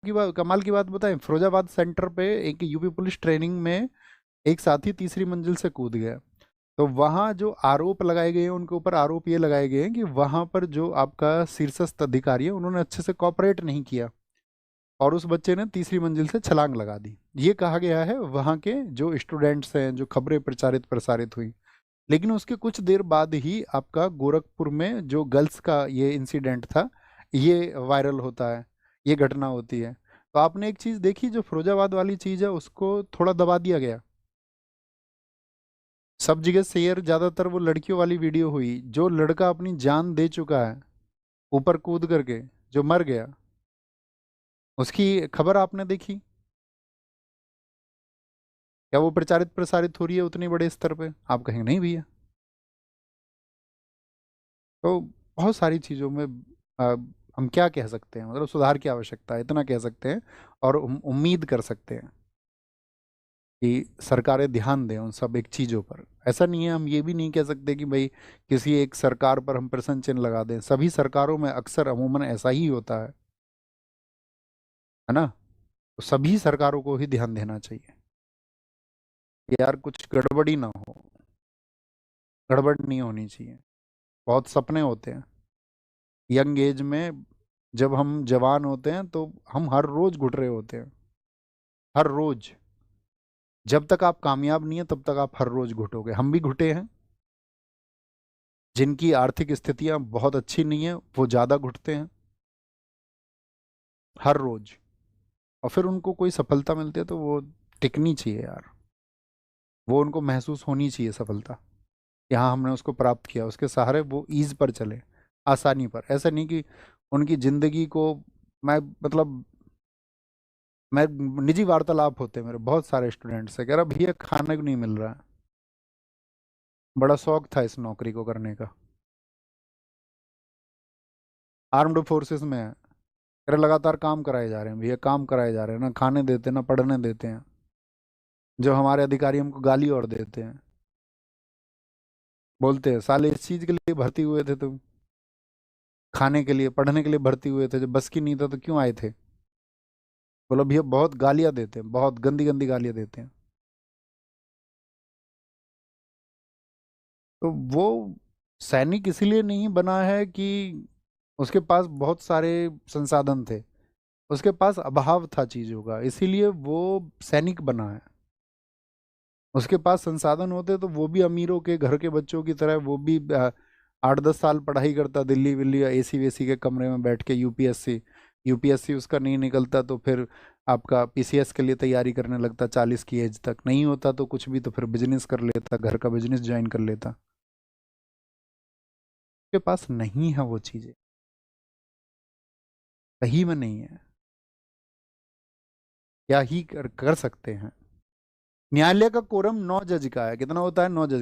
कमाल की बात बताएं, फिरोजाबाद सेंटर पे एक यूपी पुलिस ट्रेनिंग में एक साथी तीसरी मंजिल से कूद गया। तो वहाँ जो आरोप लगाए गए हैं, उनके ऊपर आरोप ये लगाए गए हैं कि वहाँ पर जो आपका शीर्षस्थ अधिकारी है, उन्होंने अच्छे से कॉपरेट नहीं किया और उस बच्चे ने तीसरी मंजिल से छलांग लगा दी। ये कहा गया है वहाँ के जो स्टूडेंट्स हैं, जो खबरें प्रचारित प्रसारित हुई। लेकिन उसके कुछ देर बाद ही आपका गोरखपुर में जो गर्ल्स का ये इंसिडेंट था, ये वायरल होता है, ये घटना होती है। तो आपने एक चीज़ देखी, जो फिरोजाबाद वाली चीज़ है उसको थोड़ा दबा दिया गया। सब जगह शेयर ज़्यादातर वो लड़कियों वाली वीडियो हुई, जो लड़का अपनी जान दे चुका है ऊपर कूद करके, जो मर गया, उसकी खबर आपने देखी? क्या वो प्रचारित प्रसारित हो रही है उतने बड़े स्तर पे? आप कहेंगे नहीं भैया। तो बहुत सारी चीज़ों में आ, हम क्या कह सकते हैं, मतलब सुधार की आवश्यकता है, इतना कह सकते हैं। और उम्मीद कर सकते हैं कि सरकारें ध्यान दें उन सब एक चीज़ों पर। ऐसा नहीं है, हम ये भी नहीं कह सकते कि भाई किसी एक सरकार पर हम प्रश्न चिन्ह लगा दें। सभी सरकारों में अक्सर अमूमन ऐसा ही होता है ना? तो सभी सरकारों को ही ध्यान देना चाहिए कि यार कुछ गड़बड़ी ना हो, गड़बड़ नहीं होनी चाहिए। बहुत सपने होते हैं यंग एज में, जब हम जवान होते हैं तो हम हर रोज घुट रहे होते हैं, हर रोज। जब तक आप कामयाब नहीं है तब तक आप हर रोज घुटोगे। हम भी घुटे हैं। जिनकी आर्थिक स्थितियां बहुत अच्छी नहीं है वो ज्यादा घुटते हैं हर रोज। और फिर उनको कोई सफलता मिलती है तो वो टिकनी चाहिए यार, वो उनको महसूस होनी चाहिए सफलता। यहाँ हमने उसको प्राप्त किया, उसके सहारे वो ईज पर चले, आसानी पर। ऐसा नहीं कि उनकी जिंदगी को मैं, मतलब मैं, निजी वार्तालाप होते हैं मेरे बहुत सारे स्टूडेंट से, कह रहा भैया खाने को नहीं मिल रहा है। बड़ा शौक था इस नौकरी को करने का, आर्म्ड फोर्सेस में है। कह रहे लगातार काम कराए जा रहे हैं भैया, काम कराए जा रहे हैं, ना खाने देते ना पढ़ने देते हैं। जो हमारे अधिकारी हमको गाली और देते हैं, बोलते हैं साले इस चीज के लिए भर्ती हुए थे तुम, खाने के लिए पढ़ने के लिए भर्ती हुए थे, जब बस की नहीं था तो क्यों आए थे? बोलो भैया बहुत गालियां देते हैं, बहुत गंदी गंदी गालियां देते हैं। तो वो सैनिक इसलिए नहीं बना है कि उसके पास बहुत सारे संसाधन थे, उसके पास अभाव था चीजों का, इसीलिए वो सैनिक बना है। उसके पास संसाधन होते तो वो भी अमीरों के घर के बच्चों की तरह, वो भी 8-10 साल पढ़ाई करता दिल्ली विल्ली या एसी वेसी के कमरे में बैठ के, यूपीएससी। यूपीएससी उसका नहीं निकलता तो फिर आपका पीसीएस के लिए तैयारी करने लगता 40 की एज तक, नहीं होता तो कुछ भी, तो फिर बिजनेस कर लेता, घर का बिजनेस ज्वाइन कर लेता। उसके पास नहीं है वो चीजें, सही में नहीं है। क्या ही कर सकते हैं? न्यायालय का कोरम 9 जज का है, कितना होता है? 9 जज